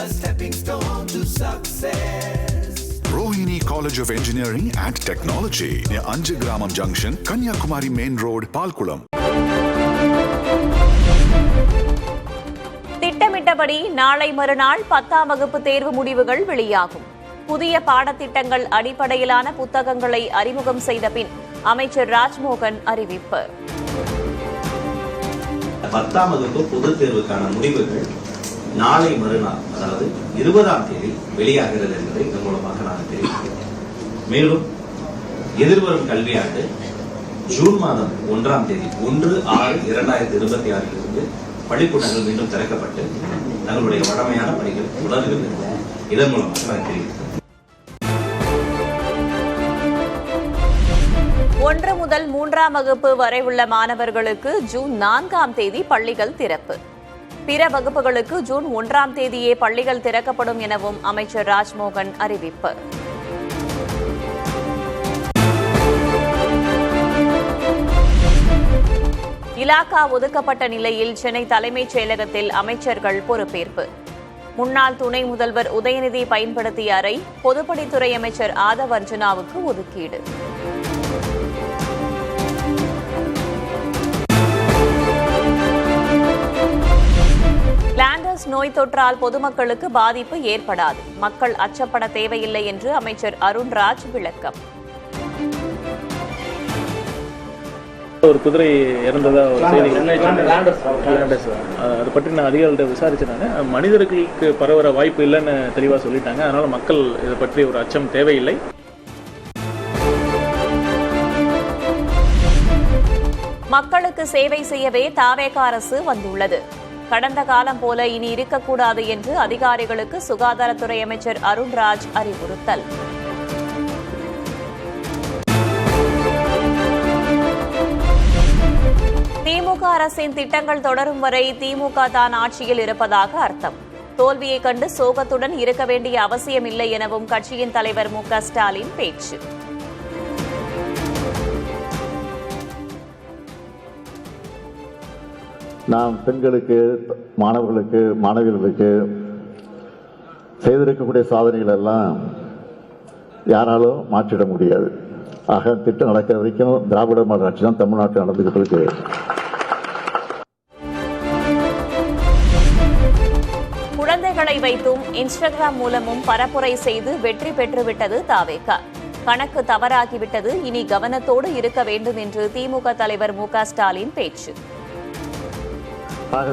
stepping stone to success. Rohini College of Engineering and Technology near Anjagramam Junction, Kanyakumari Main Road, Palkulam. திட்டமிட்டபடி நாளை மறுநாள் 10ஆம் வகுப்பு தேர்வு முடிவுகள் வெளியாகும். புதிய பாடத்திட்டங்கள் அடிப்படையிலான புத்தகங்களை அறிமுகம் செய்த பின் அமைச்சர் ராஜ்மோகன் அறிவிப்பு. 10ஆம் வகுப்பு பொதுத் தேர்வுக்கான முடிவுகள் நாளை மறுநாள், அதாவது 20ஆம் தேதி வெளியாகிறது என்பதை இதன் மூலமாக நான் தெரிவிக்கிறேன். மேலும் எதிர்வரும் கல்வியாண்டு ஜூன் மாதம் 1ஆம் தேதி 1/6/2026 பள்ளிக்கூடங்கள் மீண்டும் திறக்கப்பட்டு தங்களுடைய வழமையான பணிகள் தொடர்கிறது. இதன் மூலமாக நான் தெரிவிக்கிறேன். 1 முதல் 3ஆம் வகுப்பு வரை உள்ள மாணவர்களுக்கு ஜூன் 4ஆம் தேதி பள்ளிகள் திறப்பு. பிற வகுப்புகளுக்கு ஜூன் 1ஆம் தேதியே பள்ளிகள் திறக்கப்படும் எனவும் அமைச்சர் ராஜ்மோகன் அறிவிப்பு. இலாகா ஒதுக்கப்பட்ட நிலையில் சென்னை தலைமைச் செயலகத்தில் அமைச்சர்கள் பொறுப்பேற்பு. முன்னாள் துணை முதல்வர் உதயநிதி பயன்படுத்திய அறை பொதுப்பணித்துறை அமைச்சர் ஆதவ் அர்ஜுனாவுக்கு ஒதுக்கீடு. லாண்டர்ஸ் நோய் தொற்றால் பொதுமக்களுக்கு பாதிப்பு ஏற்படாது, மக்கள் அச்சப்பட தேவையில்லை என்று அமைச்சர் அருண்ராஜ் விளக்கம். ஒரு குதிரை இறந்ததா ஒரு செய்தி, அது பற்றி நான் அதிகாரிகிட்ட விசாரிச்சிருந்தாங்க. மனிதர்களுக்கு பரவற வாய்ப்பு இல்லைன்னு தெளிவாக சொல்லிட்டாங்க. அதனால மக்கள் இதை பற்றி ஒரு அச்சம் தேவையில்லை. மக்களுக்கு சேவை செய்யவே தாவேகா அரசு வந்துள்ளது. கடந்த காலம் போல இனி இருக்கக்கூடாது என்று அதிகாரிகளுக்கு சுகாதாரத்துறை அமைச்சர் அருண்ராஜ் அறிவுறுத்தல். திமுக அரசின் திட்டங்கள் தொடரும் வரை திமுக தான் ஆட்சியில் இருப்பதாக அர்த்தம். தோல்வியை கண்டு சோகத்துடன் இருக்க வேண்டிய அவசியமில்லை எனவும் கட்சியின் தலைவர் மு க ஸ்டாலின் பேச்சு. நாம் பெண்களுக்கு, மாணவர்களுக்கு, மாணவிகளுக்கு செய்திருக்கக்கூடிய சாதனைகள் எல்லாம் யாராலும் மாற்றிட முடியாது. ஆக திட்டம் நடக்கிற வரைக்கும் திராவிட மாடல் ஆட்சி தான் தமிழ்நாட்டில் நடந்துகிட்டு இருக்கு. குழந்தைகளை வைத்தும் இன்ஸ்டாகிராம் மூலமும் பரப்புரை செய்து வெற்றி பெற்றுவிட்டது தாவேகா. கணக்கு தவறாகிவிட்டது, இனி கவனத்தோடு இருக்க வேண்டும் என்று திமுக தலைவர் மு க ஸ்டாலின் பேச்சு.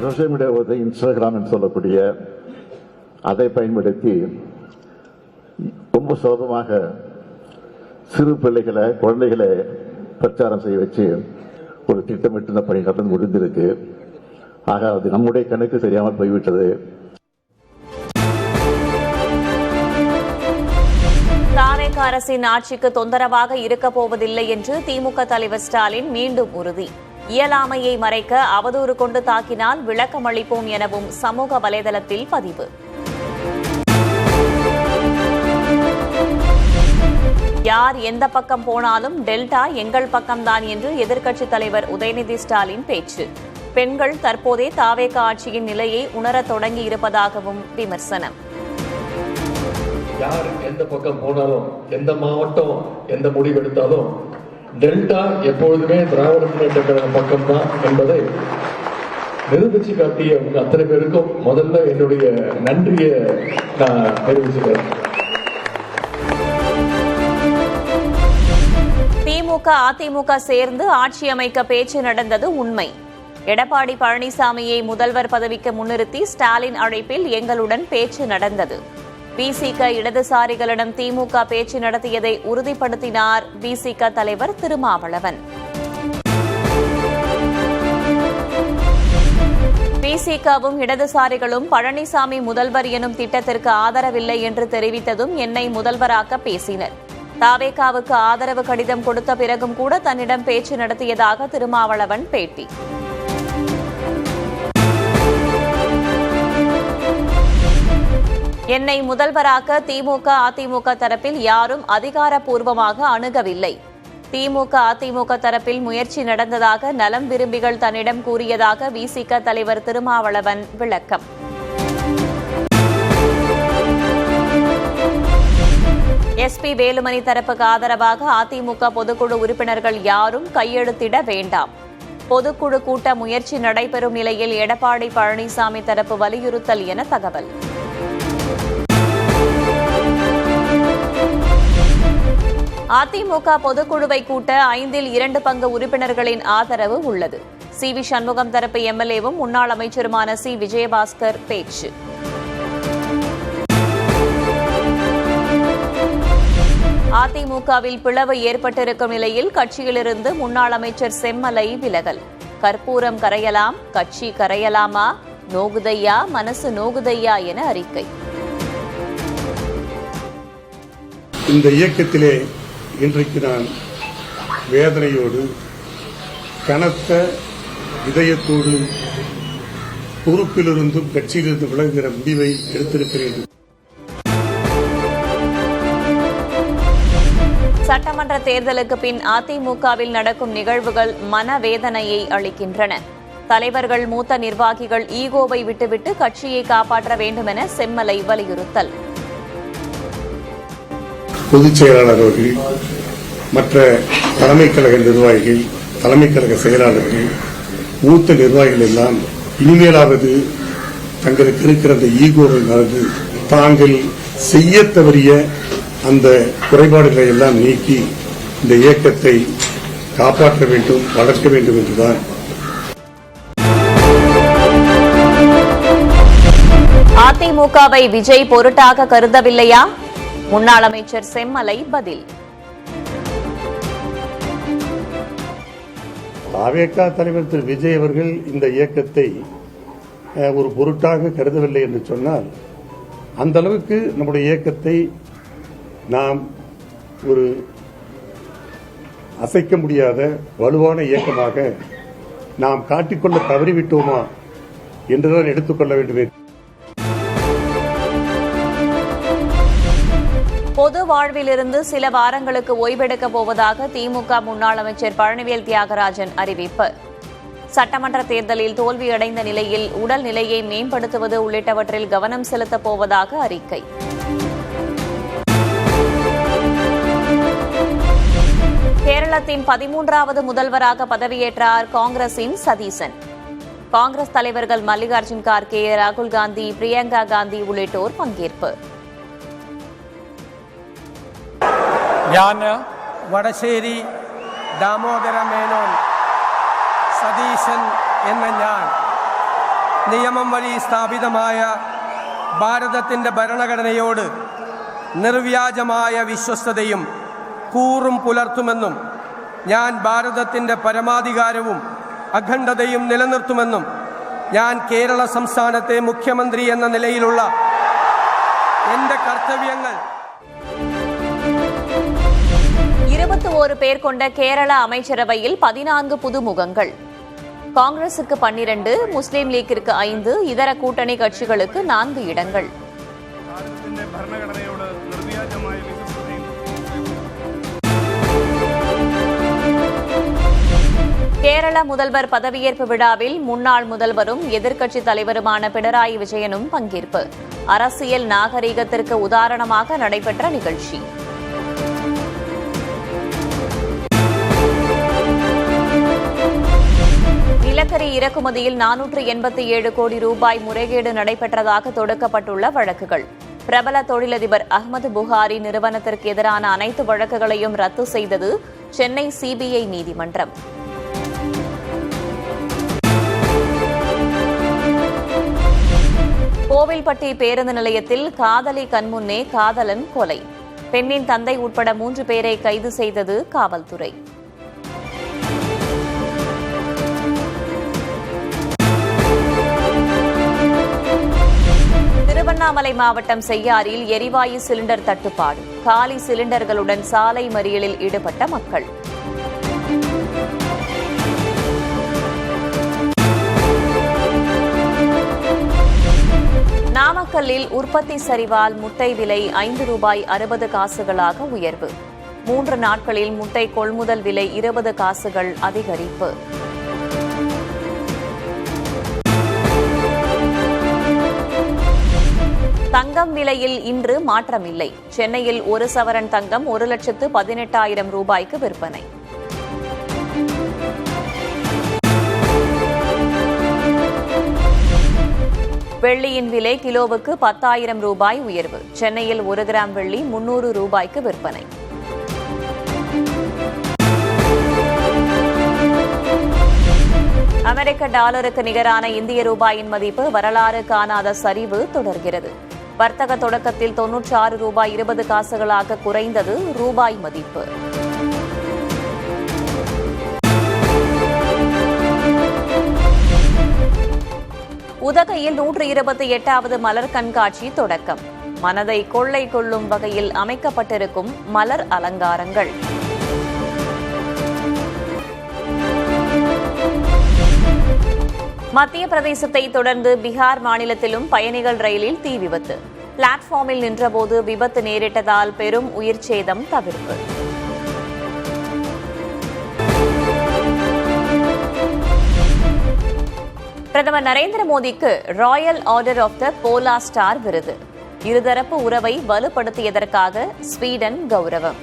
சோசியல் மீடியா இன்ஸ்டாகிராம் என்று சொல்லக்கூடிய அதை பயன்படுத்தி ரொம்ப சுலபமாக சிறு பிள்ளைகளை, குழந்தைகளை பிரச்சாரம் செய்ய வச்சு ஒரு திட்டமிட்டு இந்த பணி நடந்து முடிந்திருக்கு. ஆக அது நம்முடைய கணக்கு தெரியாமல் போய்விட்டது. தாவேகா அரசின் ஆட்சிக்கு தொந்தரவாக இருக்கப் போவதில்லை என்று திமுக தலைவர் ஸ்டாலின் மீண்டும் உறுதி. இயலாமையை மறைக்க அவதூறு கொண்டு தாக்கினால் விளக்கமளிப்போம் எனவும் சமூக வலைதளத்தில் பதிவு. யார் எந்த பக்கம் போனாலும் டெல்டா எங்கள் பக்கம்தான் என்று எதிர்க்கட்சித் தலைவர் உதயநிதி ஸ்டாலின் பேச்சு. பெண்கள் தற்போதே தாவேகா ஆட்சியின் நிலையை உணரத் தொடங்கி இருப்பதாகவும் விமர்சனம். யார் எந்த பக்கம் போனாலும், எந்த மாவட்டம் எந்த முடிவெடுத்தாலும் டெல்டா எப்பொழுதுமே திராவிட முன்னேற்ற கழக பக்கம் தான் என்பதை நிரூபிச்சு காட்டிய அத்தனை பேருக்கும் முதல்ல என்னுடைய நன்றியை நான் தெரிவிச்சுக்கிறேன். திமுக அதிமுக சேர்ந்து ஆட்சி அமைக்க பேச்சு நடந்தது உண்மை. எடப்பாடி பழனிசாமியை முதல்வர் பதவிக்கு முன்னிறுத்தி ஸ்டாலின் அழைப்பில் எங்களுடன் பேச்சு நடந்தது. விசிக இடதுசாரிகளிடம் திமுக பேச்சு நடத்தியதை உறுதிப்படுத்தினார் விசிக தலைவர் திருமாவளவன். விசிகவும் இடதுசாரிகளும் பழனிசாமி முதல்வர் எனும் திட்டத்திற்கு ஆதரவில்லை என்று தெரிவித்ததும் என்னை முதல்வராக்க பேசினர். தாவேகாவுக்கு ஆதரவு கடிதம் கொடுத்த பிறகும் கூட தன்னிடம் பேச்சு நடத்தியதாக திருமாவளவன் பேட்டி. என்னை முதல்வராக்க திமுக அதிமுக தரப்பில் யாரும் அதிகாரப்பூர்வமாக அணுகவில்லை. திமுக அதிமுக தரப்பில் முயற்சி நடந்ததாக நலம் விரும்பிகள் தன்னிடம் கூறியதாக விசிக தலைவர் திருமாவளவன் விளக்கம். எஸ்பி வேலுமணி தரப்புக்கு ஆதரவாக அதிமுக பொதுக்குழு உறுப்பினர்கள் யாரும் கையெழுத்திட வேண்டாம். பொதுக்குழு கூட்ட முயற்சி நடைபெறும் நிலையில் எடப்பாடி பழனிசாமி தரப்பு வலியுறுத்தல் என தகவல். அதிமுக பொதுக்குழுவை கூட்ட 2/5 பங்கு உறுப்பினர்களின் ஆதரவு உள்ளது. சி.வி. சண்முகம் தரப்பு எம்எல்ஏவும் முன்னாள் அமைச்சருமான சி. விஜயபாஸ்கர் பேச்சு. அதிமுகவில் பிளவு ஏற்பட்டிருக்கும் நிலையில் கட்சியிலிருந்து முன்னாள் அமைச்சர் செம்மலை விலகல். கற்பூரம் கரையலாம், கட்சி கரையலாமா? நோகுதையா, மனசு நோகுதையா என அறிக்கை. இந்த இயக்கத்திலே இன்றைக்கு நான் வேதனையோடு, கனத்த இதயத்தோடு, பொறுப்பிலிருந்தும் கட்சியிலிருந்து விலகுகிற முடிவை எடுத்திருக்கிறேன். சட்டமன்ற தேர்தலுக்கு பின் அதிமுகவில் நடக்கும் நிகழ்வுகள் மனவேதனையை அளிக்கின்றன. தலைவர்கள், மூத்த நிர்வாகிகள் ஈகோவை விட்டுவிட்டு கட்சியை காப்பாற்ற வேண்டும் என செம்மலை வலியுறுத்தல். பொதுச் செயலாளர் அவர்கள், மற்ற தலைமை கழக நிர்வாகிகள், தலைமை கழக செயலாளர்கள், மூத்த நிர்வாகிகள் எல்லாம் இனிமேலாவது தங்களுக்கு இருக்கிற அந்த ஈகோவை மறந்து தாங்கள் செய்ய தவறிய அந்த குறைபாடுகளை எல்லாம் நீக்கி இந்த இயக்கத்தை காப்பாற்ற வேண்டும், வளர்க்க வேண்டும் என்றுதான். அதிமுகவை விஜய் பொருட்டாக கருதவில்லையா? முன்னாள் அமைச்சர் செம்மலை பதில். பாவேகா தலைவர் திரு விஜய் அவர்கள் இந்த இயக்கத்தை ஒரு பொருட்டாக கருதவில்லை என்று சொன்னால், அந்த அளவுக்கு நம்முடைய இயக்கத்தை நாம் ஒரு அசைக்க முடியாத வலுவான இயக்கமாக நாம் காட்டிக்கொள்ள தவறிவிட்டோமா என்றுதான் எடுத்துக்கொள்ள வேண்டுமே. பொது வாழ்விலிருந்து சில வாரங்களுக்கு ஓய்வெடுக்கப் போவதாக திமுக முன்னாள் அமைச்சர் பழனிவேல் தியாகராஜன் அறிவிப்பு. சட்டமன்ற தேர்தலில் தோல்வியடைந்த நிலையில் உடல் நிலையை மேம்படுத்துவது உள்ளிட்டவற்றில் கவனம் செலுத்தப் போவதாக அறிக்கை. கேரளத்தின் 13வது முதல்வராக பதவியேற்றார் காங்கிரசின் சதீசன். காங்கிரஸ் தலைவர்கள் மல்லிகார்ஜுன் கார்கே, ராகுல் காந்தி, பிரியங்கா காந்தி உள்ளிட்டோர் பங்கேற்பு. ഞാൻ വടശ്ശേരി ദാമോദര മേനോൻ സതീശൻ എന്ന ഞാൻ നിയമം വഴി സ്ഥാപിതമായ ഭാരതത്തിൻ്റെ ഭരണഘടനയോട് നിർവ്യാജമായ വിശ്വസ്തതയും കൂറും പുലർത്തുമെന്നും ഞാൻ ഭാരതത്തിൻ്റെ പരമാധികാരവും അഖണ്ഡതയും നിലനിർത്തുമെന്നും ഞാൻ കേരള സംസ്ഥാനത്തെ മുഖ്യമന്ത്രി എന്ന നിലയിലുള്ള എൻ്റെ കർത്തവ്യങ്ങൾ 21 பேர் கொண்ட கேரள அமைச்சரவையில் 14 புதுமுகங்கள். காங்கிரசுக்கு 12, முஸ்லீம் லீக்கிற்கு 5, இதர கூட்டணி கட்சிகளுக்கு 4 இடங்கள். கேரள முதல்வர் பதவியேற்பு விழாவில் முன்னாள் முதல்வரும் எதிர்க்கட்சித் தலைவருமான பினராயி விஜயனும் பங்கேற்பு. அரசியல் நாகரீகத்திற்கு உதாரணமாக நடைபெற்ற நிகழ்ச்சி. நிலக்கரி இறக்குமதியில் 487 கோடி ரூபாய் முறைகேடு நடைபெற்றதாக தொடுக்கப்பட்டுள்ள வழக்குகள். பிரபல தொழிலதிபர் அஹ்மது புகாரி நிறுவனத்திற்கு எதிரான அனைத்து வழக்குகளையும் ரத்து செய்தது சென்னை சிபிஐ நீதிமன்றம். கோவில்பட்டி பேருந்து நிலையத்தில் காதலி கண்முன்னே காதலன் கொலை. பெண்ணின் தந்தை உட்பட 3 பேரை கைது செய்தது காவல்துறை. திருவண்ணாமலை மாவட்டம் செய்யாறில் எரிவாயு சிலிண்டர் தட்டுப்பாடு. காலி சிலிண்டர்களுடன் சாலை மறியலில் ஈடுபட்ட மக்கள். நாமக்கல்லில் உற்பத்தி சரிவால் முட்டை விலை 5 ரூபாய் 60 காசுகளாக உயர்வு. 3 நாட்களில் முட்டை கொள்முதல் விலை 20 காசுகள் அதிகரிப்பு. தங்கம் விலையில் இன்று மாற்றமில்லை. சென்னையில் 1 சவரன் தங்கம் 1,18,000 ரூபாய்க்கு விற்பனை. வெள்ளியின் விலை கிலோவுக்கு 10,000 ரூபாய் உயர்வு. சென்னையில் 1 கிராம் வெள்ளி 300 ரூபாய்க்கு விற்பனை. அமெரிக்க டாலருக்கு நிகரான இந்திய ரூபாயின் மதிப்பு வரலாறு காணாத சரிவு தொடர்கிறது. வர்த்தக தொடக்கத்தில் 96 ரூபாய் 20 காசுகளாக குறைந்தது ரூபாய் மதிப்பு. உதகையில் 128வது மலர் கண்காட்சி தொடக்கம். மனதை கொள்ளை கொள்ளும் வகையில் அமைக்கப்பட்டிருக்கும் மலர் அலங்காரங்கள். மத்திய பிரதேசத்தை தொடர்ந்து பீகார் மாநிலத்திலும் பயணிகள் ரயிலில் தீ விபத்து. பிளாட்பார்மில் நின்றபோது விபத்து நேரிட்டதால் பெரும் உயிர் சேதம் தவிர்ப்பு. பிரதமர் நரேந்திர மோடிக்கு royal order of the polar star விருது. இருதரப்பு உறவை வலுப்படுத்தியதற்காக ஸ்வீடன் கௌரவம்.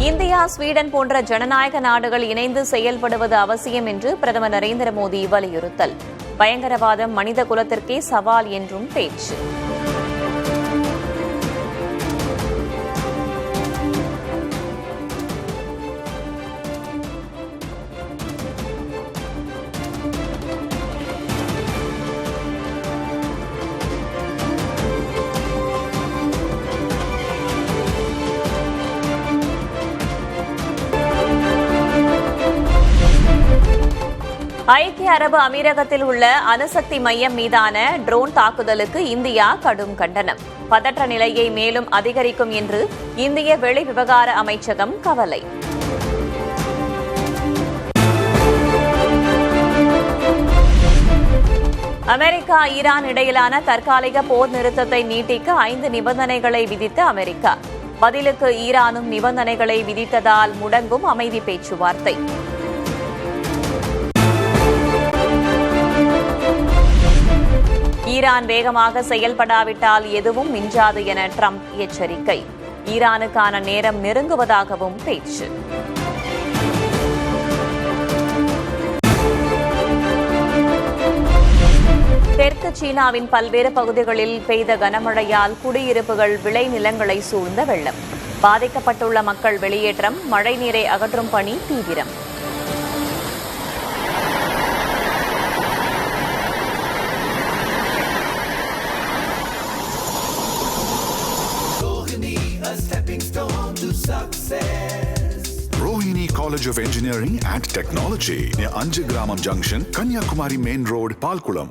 இந்தியா, ஸ்வீடன் போன்ற ஜனநாயக நாடுகள் இணைந்து செயல்படுவது அவசியம் என்று பிரதமர் நரேந்திர மோடி வலியுறுத்தல். பயங்கரவாதம் மனித குலத்திற்கே சவால் என்றும் பேச்சு. ஐக்கிய அரபு அமீரகத்தில் உள்ள அணுசக்தி மையம் மீதான ட்ரோன் தாக்குதலுக்கு இந்தியா கடும் கண்டனம். பதற்ற நிலையை மேலும் அதிகரிக்கும் என்று இந்திய வெளிவிவகார அமைச்சகம் கவலை. அமெரிக்கா, ஈரான் இடையிலான தற்காலிக போர் நிறுத்தத்தை நீட்டிக்க 5 நிபந்தனைகளை விதித்த அமெரிக்கா. பதிலுக்கு ஈரானும் நிபந்தனைகளை விதித்ததால் முடங்கும் அமைதி பேச்சுவார்த்தை. ஈரான் வேகமாக செயல்படாவிட்டால் எதுவும் மிஞ்சாது என ட்ரம்ப் எச்சரிக்கை. ஈரானுக்கான நேரம் நெருங்குவதாகவும் பேச்சு. தெற்கு சீனாவின் பல்வேறு பகுதிகளில் பெய்த கனமழையால் குடியிருப்புகள் விளைநிலங்களை சூழ்ந்த வெள்ளம். பாதிக்கப்பட்டுள்ள மக்கள் வெளியேற்றம், மழைநீரை அகற்றும் பணி தீவிரம். Rohini College of Engineering and Technology near Anjagramam Junction, Kanyakumari Main Road, Palkulam.